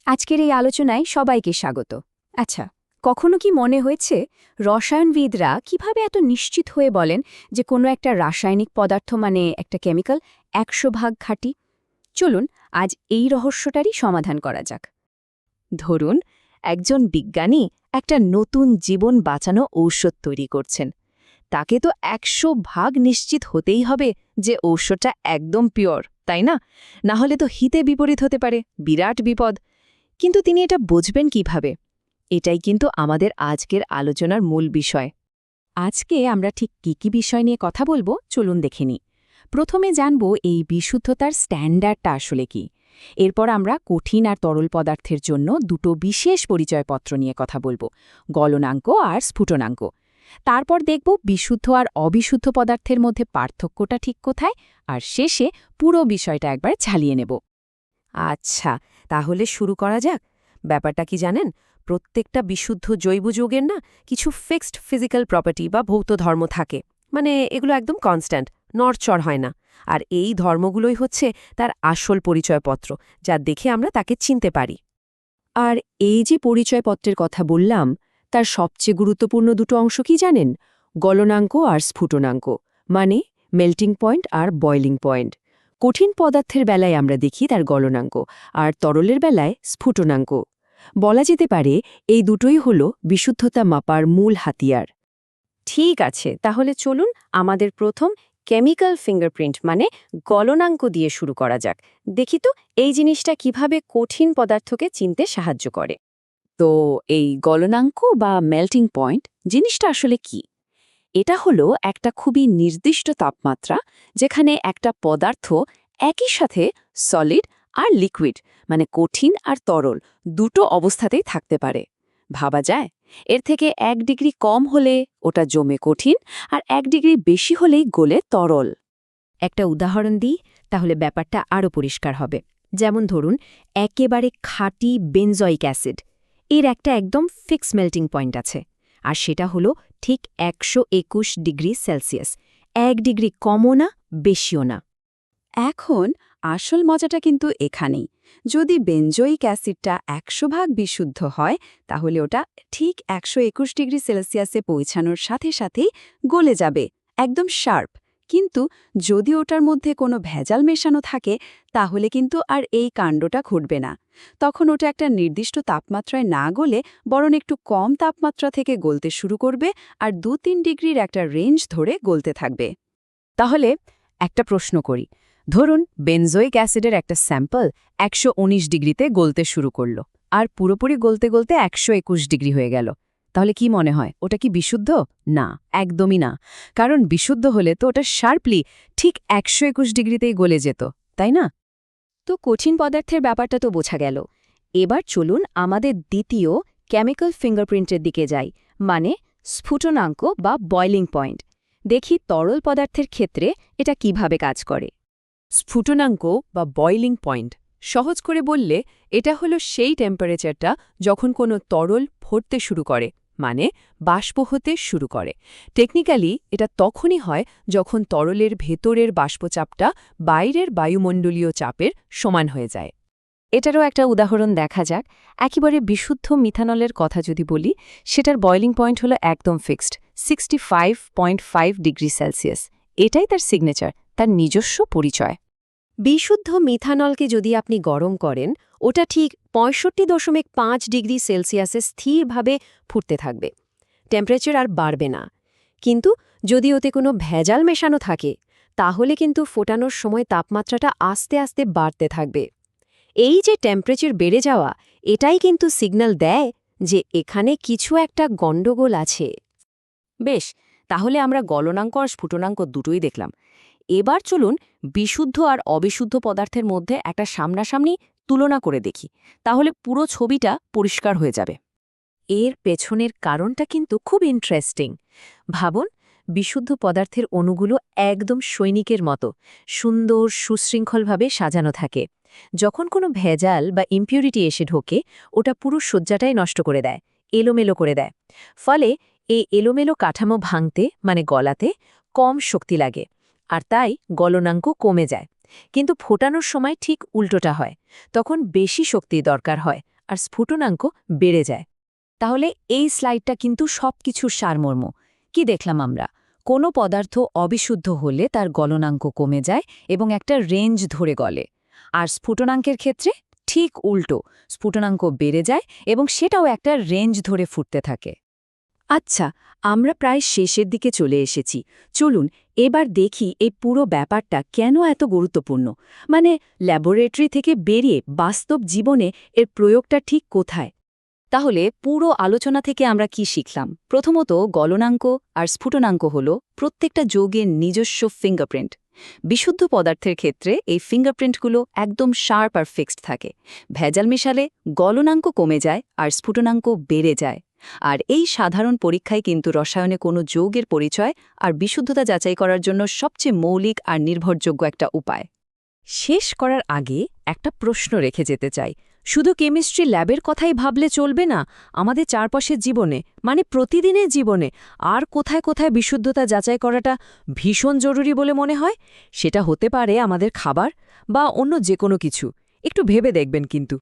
আজকের এই আলোচনায় সবাইকে স্বাগত। আচ্ছা, কখনো কি মনে হয়েছে রসায়নবিদরা কিভাবে এত নিশ্চিত হয়ে বলেন যে কোনো একটা রাসায়নিক পদার্থ মানে একটা কেমিক্যাল 100 ভাগ খাঁটি? চলুন আজ এই রহস্যটারই সমাধান করা যাক। ধরুন একজন বিজ্ঞানী একটা নতুন জীবন বাঁচানো ঔষধ তৈরি করছেন। তাকে তো 100 ভাগ নিশ্চিত হতেই হবে যে ঔষধটা একদম পিওর, তাই না? না হলে তো হিতে বিপরীত হতে পারে, বিরাট বিপদ। কিন্তু তিনি এটা বুঝবেন কিভাবে? এটাই কিন্তু আমাদের আজকের আলোচনার মূল বিষয়। আজকে আমরা ঠিক কী বিষয় নিয়ে কথা বলবো চলুন দেখে নিই। প্রথমে জানব এই বিশুদ্ধতার স্ট্যান্ডার্ডটা আসলে কি। এরপর আমরা কঠিন আর তরল পদার্থের জন্য দুটো বিশেষ পরিচয়পত্র নিয়ে কথা বলবো, গলনাঙ্ক আর স্ফুটনাঙ্ক। তারপর দেখব বিশুদ্ধ আর অবিশুদ্ধ পদার্থের মধ্যে পার্থক্যটা ঠিক কোথায়, আর শেষে পুরো বিষয়টা একবার ঝালিয়ে নেব। আচ্ছা, তাহলে শুরু করা যাক। ব্যাপারটা কি জানেন? প্রত্যেকটা বিশুদ্ধ জৈব যৌগের না কিছু ফিক্সড ফিজিক্যাল প্রপার্টি বা ভৌত ধর্ম থাকে। মানে এগুলো একদম কনস্ট্যান্ট, নড়চড় হয় না। আর এই ধর্মগুলোই হচ্ছে তার আসল পরিচয়পত্র, যা দেখে আমরা তাকে চিনতে পারি। আর এই যে পরিচয়পত্রের কথা বললাম, তার সবচেয়ে গুরুত্বপূর্ণ দুটো অংশ কি জানেন? গলনাঙ্ক আর স্ফুটনাঙ্ক, মানে মেল্টিং পয়েন্ট আর বয়লিং পয়েন্ট। কঠিন পদার্থের বেলায় আমরা দেখি তার গলনাঙ্ক, আর তরলের বেলায় স্ফুটনাঙ্ক। বলা যেতে পারে এই দুটোই হল বিশুদ্ধতা মাপার মূল হাতিয়ার। ঠিক আছে, তাহলে চলুন আমাদের প্রথম কেমিক্যাল ফিঙ্গারপ্রিন্ট মানে গলনাঙ্ক দিয়ে শুরু করা যাক। দেখি তো এই জিনিসটা কিভাবে কঠিন পদার্থকে চিনতে সাহায্য করে। তো এই গলনাঙ্ক বা মেল্টিং পয়েন্ট জিনিসটা আসলে কি? এটা হলো একটা খুবই নির্দিষ্ট তাপমাত্রা, যেখানে একটা পদার্থ একই সাথে সলিড আর লিকুইড মানে কঠিন আর তরল দুটো অবস্থাতেই থাকতে পারে। ভাবা যায়, এর থেকে 1 ডিগ্রি কম হলে ওটা জমে কঠিন, আর 1 ডিগ্রি বেশি হলেই গলে তরল। একটা উদাহরণ দিই, তাহলে ব্যাপারটা আরও পরিষ্কার হবে। যেমন ধরুন একেবারে খাঁটি বেনজয়িক অ্যাসিড, এর একটা একদম ফিক্স মেল্টিং পয়েন্ট আছে, আর সেটা হলো ঠিক 121 ডিগ্রি সেলসিয়াস, 1 ডিগ্রি কমও না বেশিও না। এখন আসল মজাটা কিন্তু এখানেই। যদি বেনজোয়িক অ্যাসিডটা 100 ভাগ বিশুদ্ধ হয়, তাহলে ওটা ঠিক 121 ডিগ্রি সেলসিয়াসে পৌঁছানোর সাথে সাথেই গলে যাবে, একদম শার্প। কিন্তু যদি ওটার মধ্যে কোনো ভেজাল মেশানো থাকে, তাহলে কিন্তু আর এই কাণ্ডটা ঘটবে না। তখন ওটা একটা নির্দিষ্ট তাপমাত্রায় না গলে বরং একটু কম তাপমাত্রা থেকে গলতে শুরু করবে, আর 2-3 ডিগ্রির একটা রেঞ্জ ধরে গলতে থাকবে। তাহলে একটা প্রশ্ন করি। ধরুন বেনজোয়িক অ্যাসিডের একটা স্যাম্পল 119 ডিগ্রিতে গলতে শুরু করল, আর পুরোপুরি গলতে গলতে 121 ডিগ্রি হয়ে গেল। তাহলে কি মনে হয়, ওটা কি বিশুদ্ধ? না, একদমই না। কারণ বিশুদ্ধ হলে তো ওটা শার্পলি ঠিক 121 ডিগ্রিতেই গলে যেত, তাই না? তো কঠিন পদার্থের ব্যাপারটা তো বোঝা গেল। এবার চলুন আমাদের দ্বিতীয় কেমিক্যাল ফিঙ্গারপ্রিন্টের দিকে যাই, মানে স্ফুটনাঙ্ক বা বয়লিং পয়েন্ট। দেখি তরল পদার্থের ক্ষেত্রে এটা কিভাবে কাজ করে। স্ফুটনাঙ্ক বা বয়লিং পয়েন্ট, সহজ করে বললে এটা হলো সেই টেম্পারেচারটা যখন কোনো তরল ফুটতে শুরু করে, মানে বাষ্প হতে শুরু করে। টেকনিক্যালি এটা তখনই হয় যখন তরলের ভেতরের বাষ্পচাপটা বাইরের বায়ুমণ্ডলীয় চাপের সমান হয়ে যায়। এটারও একটা উদাহরণ দেখা যাক। একেবারে বিশুদ্ধ মিথানলের কথা যদি বলি, সেটার বয়লিং পয়েন্ট হলো একদম ফিক্সড 65.5 ডিগ্রি সেলসিয়াস। এটাই তার সিগনেচার, তার নিজস্ব পরিচয়। বিশুদ্ধ মিথানলকে যদি আপনি গরম করেন, ওটা ঠিক 65.5 ডিগ্রি সেলসিয়াসে স্থিরভাবে ফুটতে থাকবে, টেম্পারেচার আর বাড়বে না। কিন্তু যদি ওতে কোনো ভেজাল মেশানো থাকে, তাহলে কিন্তু ফোটানোর সময় তাপমাত্রাটা আস্তে আস্তে বাড়তে থাকবে। এই যে টেম্পারেচার বেড়ে যাওয়া, এটাই কিন্তু সিগন্যাল দেয় যে এখানে কিছু একটা গণ্ডগোল আছে। বেশ, তাহলে আমরা গলনাঙ্ক আর স্ফুটনাঙ্ক দুটোই দেখলাম। এবার চলুন বিশুদ্ধ আর অবিশুদ্ধ পদার্থের মধ্যে একটা সামনাসামনি তুলনা করে দেখি, তাহলে পুরো ছবিটা পরিষ্কার হয়ে যাবে। এর পেছনের কারণটা কিন্তু খুব ইন্টারেস্টিং। ভাবুন, বিশুদ্ধ পদার্থের অণুগুলো একদম সৈনিকের মতো সুন্দর সুশৃঙ্খলভাবে সাজানো থাকে। যখন কোনো ভেজাল বা ইম্পিউরিটি এসে ঢোকে, ওটা পুরো সজ্জাটাই নষ্ট করে দেয়, এলোমেলো করে দেয়। ফলে এই এলোমেলো কাঠামো ভাঙতে মানে গলাতে কম শক্তি লাগে, আর তাই গলনাঙ্ক কমে যায়। কিন্তু ফোটানোর সময় ঠিক উল্টোটা হয়। তখন বেশি শক্তি দরকার হয় আর স্ফুটনাঙ্ক বেড়ে যায়। তাহলে এই স্লাইডটা কিন্তু সবকিছুর সারমর্ম। কি দেখলাম আমরা? কোনো পদার্থ অবিশুদ্ধ হলে তার গলনাঙ্ক কমে যায় এবং একটা রেঞ্জ ধরে গলে। আর স্ফুটনাঙ্কের ক্ষেত্রে ঠিক উল্টো, স্ফুটনাঙ্ক বেড়ে যায় এবং সেটাও একটা রেঞ্জ ধরে ফুটতে থাকে। আচ্ছা, আমরা প্রায় শেষের দিকে চলে এসেছি। চলুন এবার দেখি এই পুরো ব্যাপারটা কেন এত গুরুত্বপূর্ণ। মানে ল্যাবরেটরি থেকে বেরিয়ে বাস্তব জীবনে এর প্রয়োগটা ঠিক কোথায়। তাহলে পুরো আলোচনা থেকে আমরা কি শিখলাম? প্রথমত, গলনাঙ্ক আর স্ফুটনাঙ্ক হল প্রত্যেকটা যৌগের নিজস্ব ফিঙ্গারপ্রিন্ট। বিশুদ্ধ পদার্থের ক্ষেত্রে এই ফিঙ্গারপ্রিন্টগুলো একদম শার্প আর ফিক্সড থাকে। ভেজাল মেশালে গলনাঙ্ক কমে যায় আর স্ফুটনাঙ্ক বেড়ে যায়। আর এই সাধারণ পরীক্ষায় কিন্তু রসায়নে কোনো যৌগের পরিচয় আর বিশুদ্ধতা যাচাই করার জন্য সবচেয়ে মৌলিক আর নির্ভরযোগ্য একটা উপায়। শেষ করার আগে একটা প্রশ্ন রেখে যেতে চাই। শুধু কেমিস্ট্রি ল্যাবের কথাই ভাবলে চলবে না। আমাদের চারপাশের জীবনে, মানে প্রতিদিনের জীবনে আর কোথায় কোথায় বিশুদ্ধতা যাচাই করাটা ভীষণ জরুরি বলে মনে হয়? সেটা হতে পারে আমাদের খাবার বা অন্য যে কোনো কিছু। একটু ভেবে দেখবেন কিন্তু।